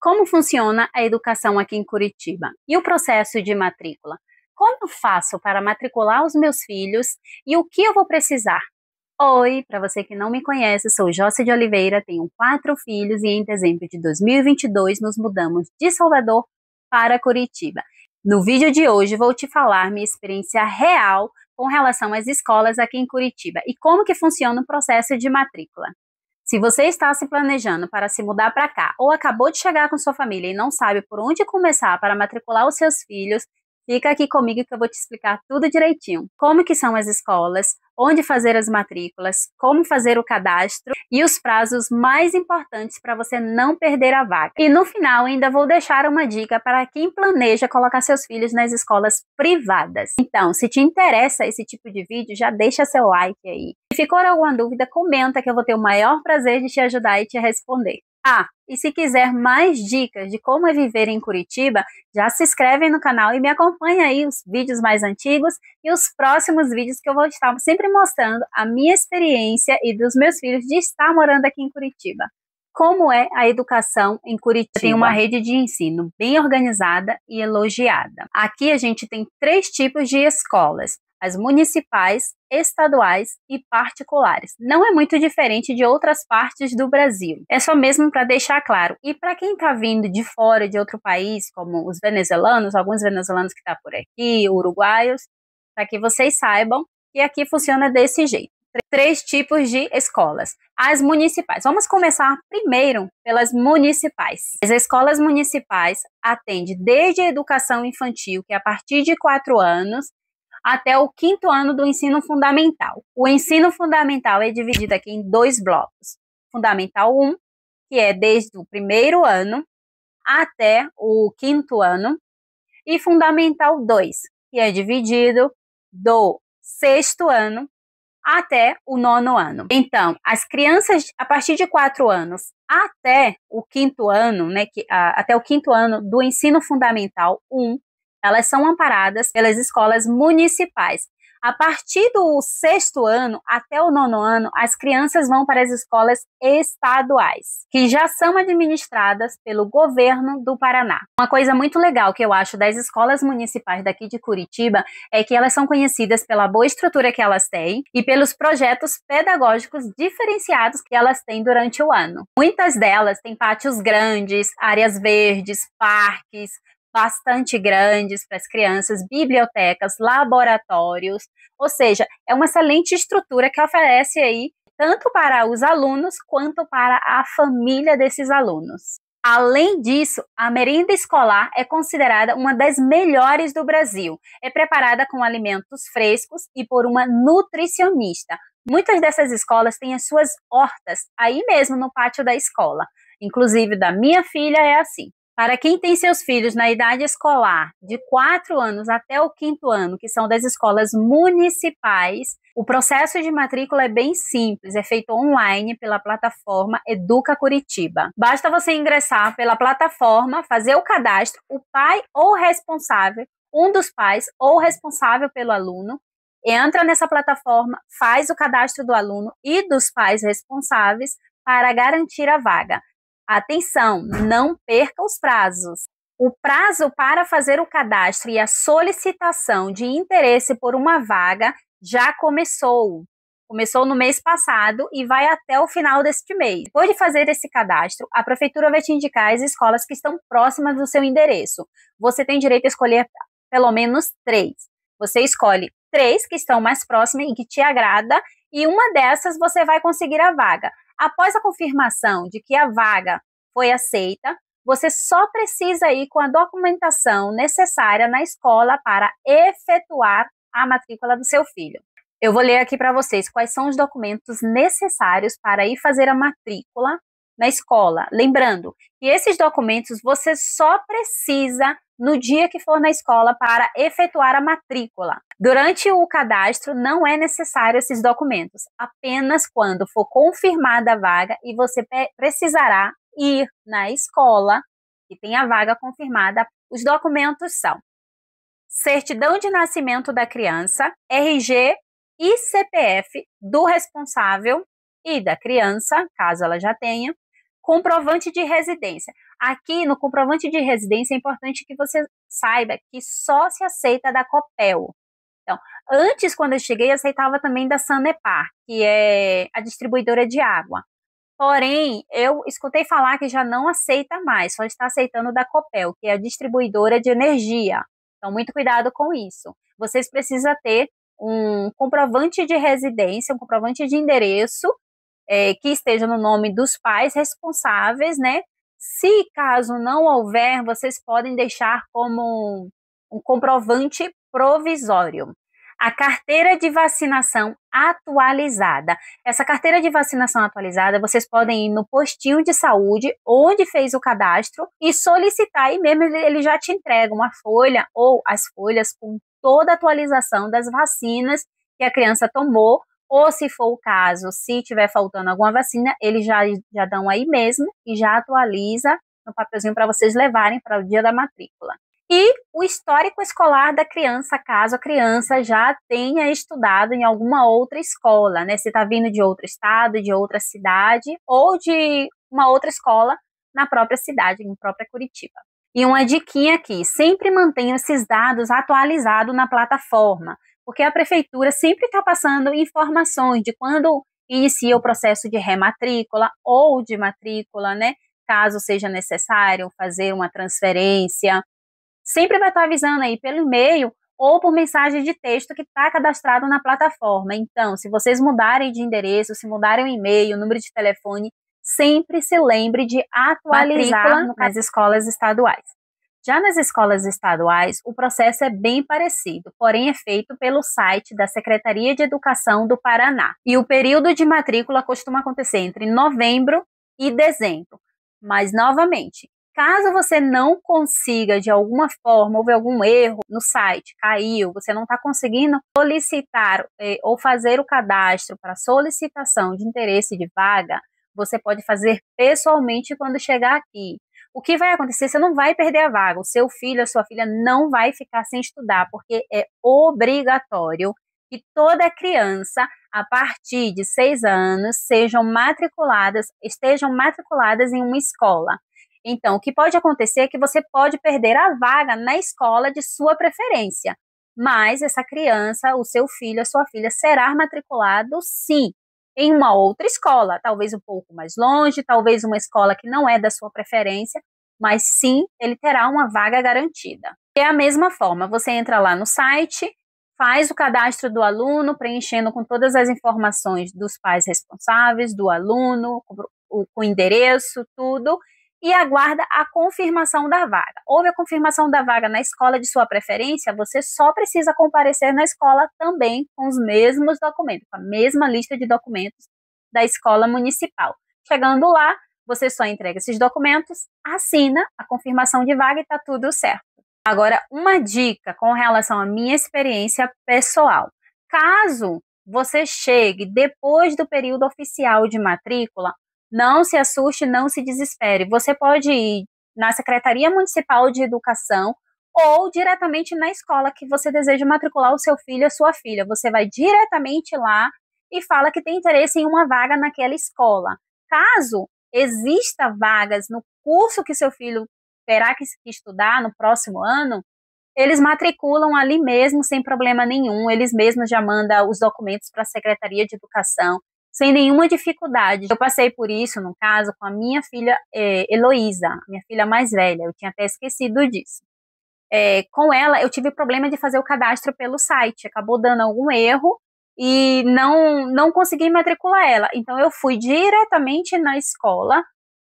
Como funciona a educação aqui em Curitiba? E o processo de matrícula? Como eu faço para matricular os meus filhos e o que eu vou precisar? Oi, para você que não me conhece, sou Josse de Oliveira, tenho 4 filhos e em dezembro de 2022 nos mudamos de Salvador para Curitiba. No vídeo de hoje vou te falar minha experiência real com relação às escolas aqui em Curitiba e como que funciona o processo de matrícula. Se você está se planejando para se mudar para cá ou acabou de chegar com sua família e não sabe por onde começar para matricular os seus filhos, fica aqui comigo que eu vou te explicar tudo direitinho. Como que são as escolas, onde fazer as matrículas, como fazer o cadastro e os prazos mais importantes para você não perder a vaga. E no final ainda vou deixar uma dica para quem planeja colocar seus filhos nas escolas privadas. Então, se te interessa esse tipo de vídeo, já deixa seu like aí. Se ficou alguma dúvida, comenta que eu vou ter o maior prazer de te ajudar e te responder. E se quiser mais dicas de como é viver em Curitiba, já se inscreve no canal e me acompanha aí os vídeos mais antigos e os próximos vídeos que eu vou estar sempre mostrando a minha experiência e dos meus filhos de estar morando aqui em Curitiba. Como é a educação em Curitiba? Tem uma rede de ensino bem organizada e elogiada. Aqui a gente tem 3 tipos de escolas: as municipais, estaduais e particulares. Não é muito diferente de outras partes do Brasil. É só mesmo para deixar claro. E para quem está vindo de fora, de outro país, como os venezuelanos, alguns venezuelanos que estão por aqui, uruguaios, para que vocês saibam que aqui funciona desse jeito. 3 tipos de escolas. As municipais. Vamos começar primeiro pelas municipais. As escolas municipais atendem desde a educação infantil, que é a partir de 4 anos, até o 5º ano do ensino fundamental. O ensino fundamental é dividido aqui em 2 blocos. Fundamental 1, que é desde o 1º ano até o 5º ano, e Fundamental 2, que é dividido do 6º ano até o 9º ano. Então, as crianças a partir de 4 anos até o 5º ano, até o 5º ano do ensino fundamental 1, elas são amparadas pelas escolas municipais. A partir do 6º ano até o 9º ano, as crianças vão para as escolas estaduais, que já são administradas pelo governo do Paraná. Uma coisa muito legal que eu acho das escolas municipais daqui de Curitiba é que elas são conhecidas pela boa estrutura que elas têm e pelos projetos pedagógicos diferenciados que elas têm durante o ano. Muitas delas têm pátios grandes, áreas verdes, parques bastante grandes para as crianças, bibliotecas, laboratórios, ou seja, é uma excelente estrutura que oferece aí tanto para os alunos quanto para a família desses alunos. Além disso, a merenda escolar é considerada uma das melhores do Brasil. É preparada com alimentos frescos e por uma nutricionista. Muitas dessas escolas têm as suas hortas aí mesmo no pátio da escola. Inclusive, da minha filha é assim. Para quem tem seus filhos na idade escolar de 4 anos até o 5º ano, que são das escolas municipais, o processo de matrícula é bem simples, é feito online pela plataforma Educa Curitiba. Basta você ingressar pela plataforma, fazer o cadastro, o pai ou responsável, um dos pais ou responsável pelo aluno, entra nessa plataforma, faz o cadastro do aluno e dos pais responsáveis para garantir a vaga. Atenção, não perca os prazos. O prazo para fazer o cadastro e a solicitação de interesse por uma vaga já começou. Começou no mês passado e vai até o final deste mês. Depois de fazer esse cadastro, a prefeitura vai te indicar as escolas que estão próximas do seu endereço. Você tem direito a escolher pelo menos 3. Você escolhe 3 que estão mais próximas e que te agrada, e uma dessas você vai conseguir a vaga. Após a confirmação de que a vaga foi aceita, você só precisa ir com a documentação necessária na escola para efetuar a matrícula do seu filho. Eu vou ler aqui para vocês quais são os documentos necessários para ir fazer a matrícula na escola. Lembrando que esses documentos você só precisa no dia que for na escola para efetuar a matrícula. Durante o cadastro não é necessário esses documentos, apenas quando for confirmada a vaga e você precisará ir na escola que tem a vaga confirmada. Os documentos são certidão de nascimento da criança, RG e CPF do responsável e da criança, caso ela já tenha, Comprovante de residência. Aqui no comprovante de residência é importante que você saiba que só se aceita da Copel. Então, antes, quando eu cheguei, aceitava também da Sanepar, que é a distribuidora de água. Porém, eu escutei falar que já não aceita mais, só está aceitando da Copel, que é a distribuidora de energia. Então, muito cuidado com isso. Vocês precisam ter um comprovante de residência, um comprovante de endereço, que esteja no nome dos pais responsáveis, né? Se caso não houver, vocês podem deixar como um comprovante provisório. A carteira de vacinação atualizada. Essa carteira de vacinação atualizada, vocês podem ir no postinho de saúde, onde fez o cadastro, e solicitar, e mesmo ele já te entrega uma folha ou as folhas com toda a atualização das vacinas que a criança tomou, ou se for o caso, se tiver faltando alguma vacina, eles já dão aí mesmo e já atualiza no papelzinho para vocês levarem para o dia da matrícula. E o histórico escolar da criança, caso a criança já tenha estudado em alguma outra escola, né? Se está vindo de outro estado, de outra cidade, ou de uma outra escola na própria cidade, em própria Curitiba. E uma diquinha aqui, sempre mantenha esses dados atualizados na plataforma, porque a prefeitura sempre está passando informações de quando inicia o processo de rematrícula ou de matrícula, né? Caso seja necessário fazer uma transferência, sempre vai estar avisando aí pelo e-mail ou por mensagem de texto que está cadastrado na plataforma. Então, se vocês mudarem de endereço, se mudarem o e-mail, o número de telefone, sempre se lembre de atualizar nas escolas estaduais. Já nas escolas estaduais, o processo é bem parecido, porém é feito pelo site da Secretaria de Educação do Paraná. E o período de matrícula costuma acontecer entre novembro e dezembro. Mas, novamente, caso você não consiga, de alguma forma, houve algum erro no site, caiu, você não está conseguindo solicitar ou fazer o cadastro para solicitação de interesse de vaga, você pode fazer pessoalmente quando chegar aqui. O que vai acontecer? Você não vai perder a vaga. O seu filho, a sua filha não vai ficar sem estudar, porque é obrigatório que toda criança, a partir de 6 anos, estejam matriculadas em uma escola. Então, o que pode acontecer é que você pode perder a vaga na escola de sua preferência, mas essa criança, o seu filho, a sua filha, será matriculado, sim, em uma outra escola, talvez um pouco mais longe, talvez uma escola que não é da sua preferência, mas sim, ele terá uma vaga garantida. É a mesma forma, você entra lá no site, faz o cadastro do aluno, preenchendo com todas as informações dos pais responsáveis, do aluno, com endereço, tudo, e aguarda a confirmação da vaga. Houve a confirmação da vaga na escola de sua preferência, você só precisa comparecer na escola também com os mesmos documentos, com a mesma lista de documentos da escola municipal. Chegando lá, você só entrega esses documentos, assina a confirmação de vaga e está tudo certo. Agora, uma dica com relação à minha experiência pessoal. Caso você chegue depois do período oficial de matrícula, não se assuste, não se desespere. Você pode ir na Secretaria Municipal de Educação ou diretamente na escola que você deseja matricular o seu filho ou a sua filha. Você vai diretamente lá e fala que tem interesse em uma vaga naquela escola. Caso exista vagas no curso que seu filho terá que estudar no próximo ano, eles matriculam ali mesmo sem problema nenhum. Eles mesmos já mandam os documentos para a Secretaria de Educação sem nenhuma dificuldade. Eu passei por isso, no caso, com a minha filha Heloísa, minha filha mais velha, eu tinha até esquecido disso. Com ela, eu tive problema de fazer o cadastro pelo site, acabou dando algum erro e não consegui matricular ela. Então, eu fui diretamente na escola,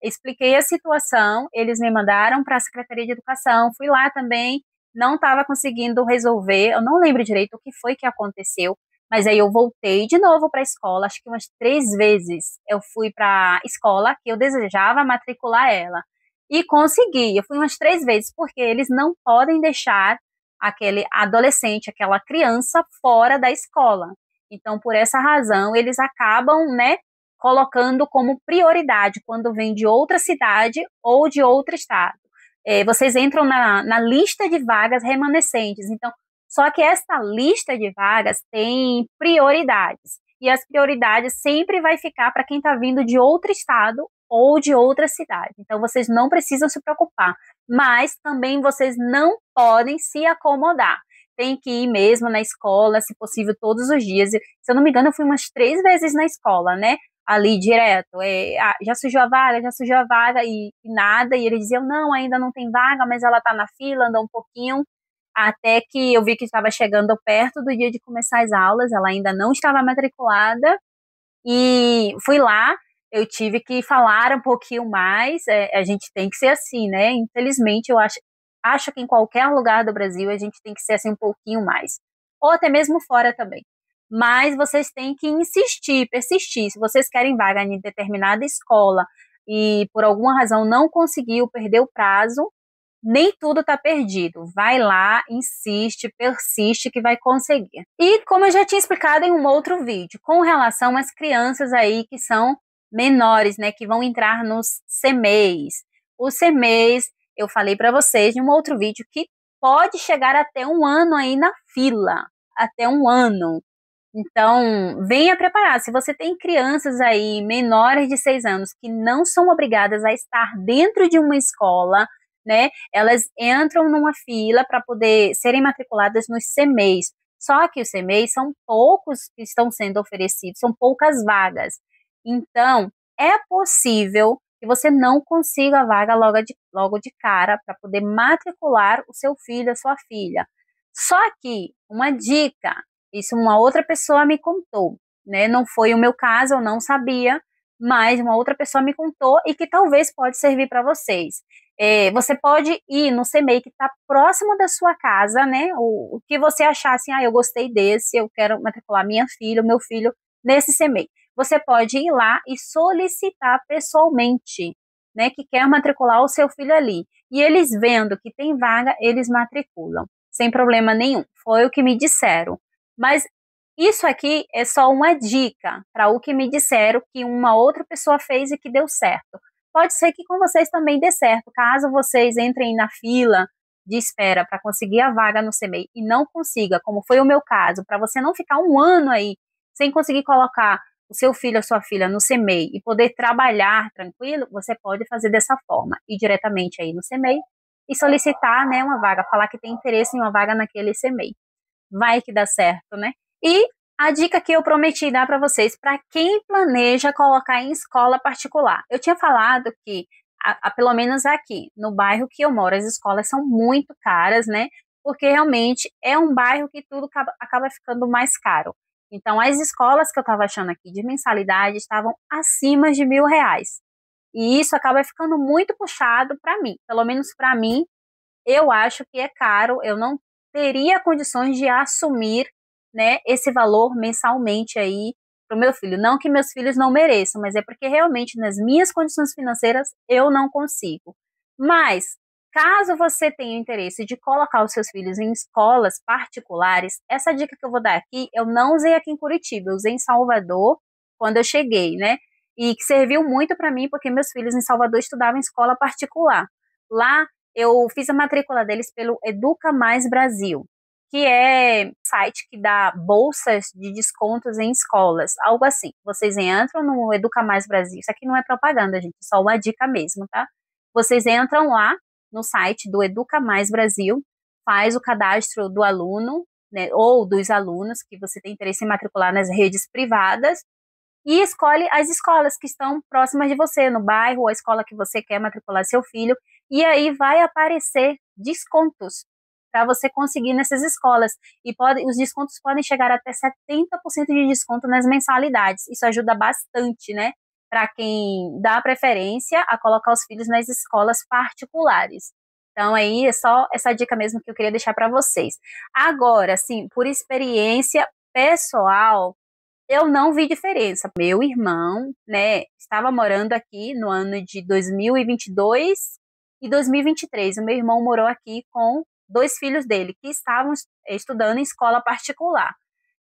expliquei a situação, eles me mandaram para a Secretaria de Educação, fui lá também, não estava conseguindo resolver, eu não lembro direito o que foi que aconteceu, mas aí eu voltei de novo para a escola, acho que umas 3 vezes eu fui para a escola que eu desejava matricular ela. E consegui, eu fui umas 3 vezes, porque eles não podem deixar aquele adolescente, aquela criança fora da escola. Então, por essa razão, eles acabam, né, colocando como prioridade quando vem de outra cidade ou de outro estado. Vocês entram na lista de vagas remanescentes. Então, só que esta lista de vagas tem prioridades. E as prioridades sempre vai ficar para quem está vindo de outro estado ou de outra cidade. Então, vocês não precisam se preocupar. Mas também vocês não podem se acomodar. Tem que ir mesmo na escola, se possível, todos os dias. Se eu não me engano, eu fui umas 3 vezes na escola, né? Ali direto. Já sujou a vaga e nada. E eles diziam, não, ainda não tem vaga, mas ela tá na fila, anda um pouquinho. Até que eu vi que estava chegando perto do dia de começar as aulas, ela ainda não estava matriculada. E fui lá, eu tive que falar um pouquinho mais, a gente tem que ser assim, né? Infelizmente, acho que em qualquer lugar do Brasil a gente tem que ser assim um pouquinho mais. Ou até mesmo fora também. Mas vocês têm que insistir, persistir. Se vocês querem vaga em determinada escola e por alguma razão não conseguiu, perdeu o prazo, nem tudo está perdido. Vai lá, insiste, persiste que vai conseguir. E como eu já tinha explicado em um outro vídeo, com relação às crianças aí que são menores, né, que vão entrar nos CMEs. Os CMEs, eu falei para vocês em um outro vídeo que pode chegar até 1 ano aí na fila, até 1 ano. Então, venha preparar. Se você tem crianças aí menores de 6 anos que não são obrigadas a estar dentro de uma escola, né? Elas entram numa fila para poder serem matriculadas nos CMEs. Só que os CMEs são poucos que estão sendo oferecidos, são poucas vagas. Então, é possível que você não consiga a vaga logo de cara para poder matricular o seu filho, a sua filha. Só que, uma dica, isso uma outra pessoa me contou, né? Não foi o meu caso, eu não sabia, mas uma outra pessoa me contou e que talvez pode servir para vocês. Você pode ir no CMEI que está próximo da sua casa, né? O que você achar assim, eu gostei desse, eu quero matricular minha filha, o meu filho nesse CMEI. Você pode ir lá e solicitar pessoalmente, né? Que quer matricular o seu filho ali. E eles vendo que tem vaga, eles matriculam, sem problema nenhum. Foi o que me disseram. Mas isso aqui é só uma dica para o que me disseram que uma outra pessoa fez e que deu certo. Pode ser que com vocês também dê certo. Caso vocês entrem na fila de espera para conseguir a vaga no CMEI e não consiga, como foi o meu caso, para você não ficar 1 ano aí sem conseguir colocar o seu filho ou sua filha no CMEI e poder trabalhar tranquilo, você pode fazer dessa forma, ir diretamente aí no CMEI e solicitar, né, uma vaga, falar que tem interesse em uma vaga naquele CMEI. Vai que dá certo, né? E a dica que eu prometi dar para vocês, para quem planeja colocar em escola particular. Eu tinha falado que, pelo menos aqui, no bairro que eu moro, as escolas são muito caras, né? Porque realmente é um bairro que tudo acaba ficando mais caro. Então, as escolas que eu estava achando aqui de mensalidade estavam acima de R$ 1.000. E isso acaba ficando muito puxado para mim. Pelo menos para mim, eu acho que é caro, eu não teria condições de assumir, né, esse valor mensalmente aí para o meu filho. Não que meus filhos não mereçam, mas é porque realmente nas minhas condições financeiras eu não consigo. Mas, caso você tenha interesse de colocar os seus filhos em escolas particulares, essa dica que eu vou dar aqui, eu não usei aqui em Curitiba, eu usei em Salvador quando eu cheguei, né? E que serviu muito para mim, porque meus filhos em Salvador estudavam em escola particular. Lá eu fiz a matrícula deles pelo Educa Mais Brasil, que é um site que dá bolsas de descontos em escolas, algo assim. Vocês entram no Educa Mais Brasil, isso aqui não é propaganda, gente, é só uma dica mesmo, tá? Vocês entram lá no site do Educa Mais Brasil, faz o cadastro do aluno, né, ou dos alunos que você tem interesse em matricular nas redes privadas, e escolhe as escolas que estão próximas de você, no bairro, ou a escola que você quer matricular seu filho, e aí vai aparecer descontos para você conseguir nessas escolas. E os descontos podem chegar até 70% de desconto nas mensalidades. Isso ajuda bastante, né? Para quem dá preferência a colocar os filhos nas escolas particulares. Então, aí é só essa dica mesmo que eu queria deixar para vocês. Agora, assim, por experiência pessoal, eu não vi diferença. Meu irmão, né, estava morando aqui no ano de 2022 e 2023. O meu irmão morou aqui com 2 filhos dele, que estavam estudando em escola particular.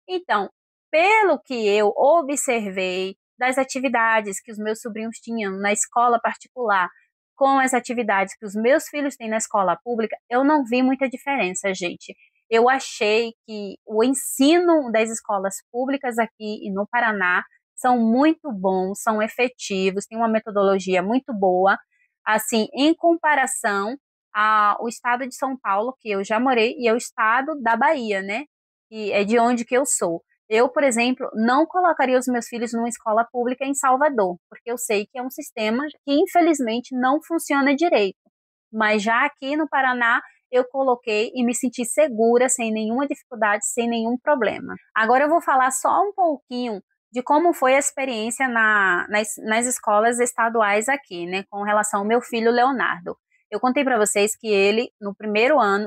Então, pelo que eu observei das atividades que os meus sobrinhos tinham na escola particular, com as atividades que os meus filhos têm na escola pública, eu não vi muita diferença, gente. Eu achei que o ensino das escolas públicas aqui no Paraná são muito bons, são efetivos, têm uma metodologia muito boa, assim, em comparação ao estado de São Paulo, que eu já morei, e ao estado da Bahia, né, que é de onde que eu sou. Eu, por exemplo, não colocaria os meus filhos numa escola pública em Salvador, porque eu sei que é um sistema que, infelizmente, não funciona direito. Mas já aqui no Paraná, eu coloquei e me senti segura, sem nenhuma dificuldade, sem nenhum problema. Agora eu vou falar só um pouquinho de como foi a experiência nas escolas estaduais aqui, né, com relação ao meu filho Leonardo. Eu contei para vocês que ele, no primeiro ano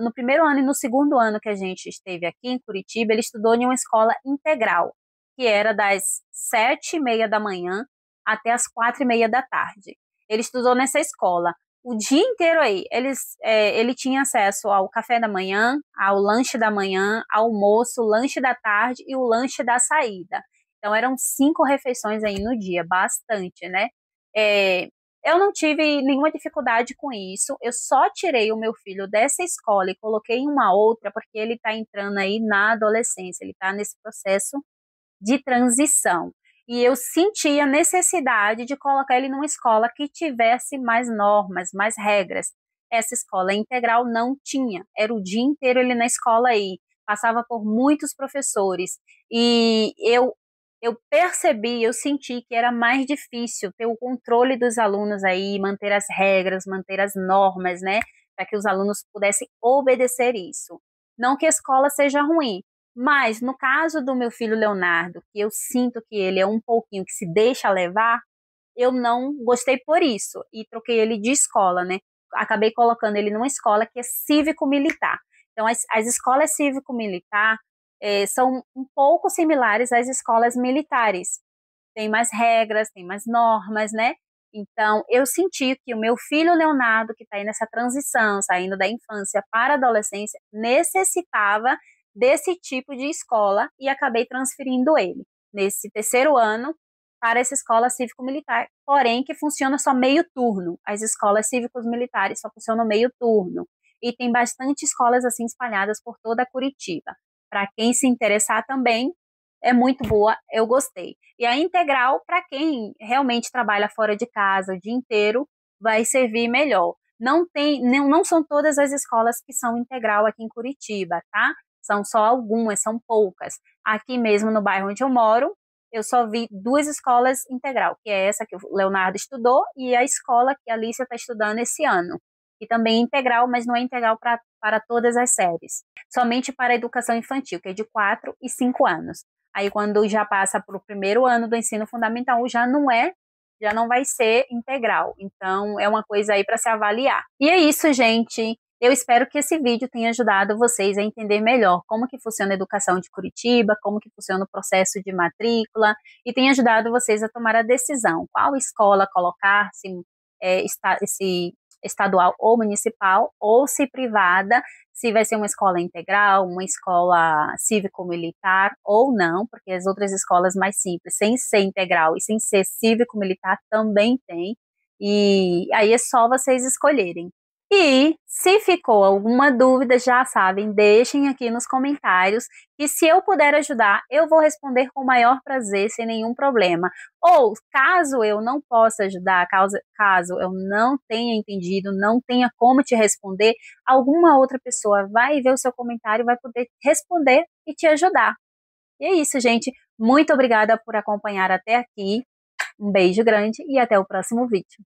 e no segundo ano que a gente esteve aqui em Curitiba, ele estudou em uma escola integral, que era das 7h30 da manhã até as 4h30 da tarde. Ele estudou nessa escola o dia inteiro aí. Ele tinha acesso ao café da manhã, ao lanche da manhã, almoço, lanche da tarde e o lanche da saída. Então eram 5 refeições aí no dia, bastante, né? É, eu não tive nenhuma dificuldade com isso. Eu só tirei o meu filho dessa escola e coloquei em uma outra porque ele está entrando aí na adolescência. Ele está nesse processo de transição. E eu senti a necessidade de colocar ele numa escola que tivesse mais normas, mais regras. Essa escola integral não tinha, era o dia inteiro ele na escola aí, passava por muitos professores. E eu percebi, eu senti que era mais difícil ter o controle dos alunos aí, manter as regras, manter as normas, né? Para que os alunos pudessem obedecer isso. Não que a escola seja ruim, mas no caso do meu filho Leonardo, que eu sinto que ele é um pouquinho que se deixa levar, eu não gostei por isso e troquei ele de escola, né? Acabei colocando ele numa escola que é cívico-militar. Então, as escolas cívico-militar são um pouco similares às escolas militares. Tem mais regras, tem mais normas, né? Então, eu senti que o meu filho Leonardo, que está aí nessa transição, saindo da infância para a adolescência, necessitava desse tipo de escola e acabei transferindo ele nesse terceiro ano para essa escola cívico-militar, porém que funciona só meio turno. As escolas cívicos militares só funcionam meio turno. E tem bastante escolas assim espalhadas por toda Curitiba. Para quem se interessar também, é muito boa, eu gostei. E a integral, para quem realmente trabalha fora de casa o dia inteiro, vai servir melhor. Não são todas as escolas que são integral aqui em Curitiba, tá? São só algumas, são poucas. Aqui mesmo no bairro onde eu moro, eu só vi 2 escolas integral, que é essa que o Leonardo estudou e a escola que a Alicia está estudando esse ano. E também é integral, mas não é integral para todas as séries. Somente para a educação infantil, que é de 4 e 5 anos. Aí quando já passa para o primeiro ano do ensino fundamental, já não vai ser integral. Então é uma coisa aí para se avaliar. E é isso, gente. Eu espero que esse vídeo tenha ajudado vocês a entender melhor como que funciona a educação de Curitiba, como que funciona o processo de matrícula e tenha ajudado vocês a tomar a decisão, qual escola colocar, se estadual ou municipal, ou se privada, se vai ser uma escola integral, uma escola cívico-militar ou não, porque as outras escolas mais simples, sem ser integral e sem ser cívico-militar, também tem. E aí é só vocês escolherem. E se ficou alguma dúvida, já sabem, deixem aqui nos comentários e se eu puder ajudar, eu vou responder com o maior prazer, sem nenhum problema. Ou, caso eu não possa ajudar, caso eu não tenha entendido, não tenha como te responder, alguma outra pessoa vai ver o seu comentário e vai poder responder e te ajudar. E é isso, gente. Muito obrigada por acompanhar até aqui. Um beijo grande e até o próximo vídeo.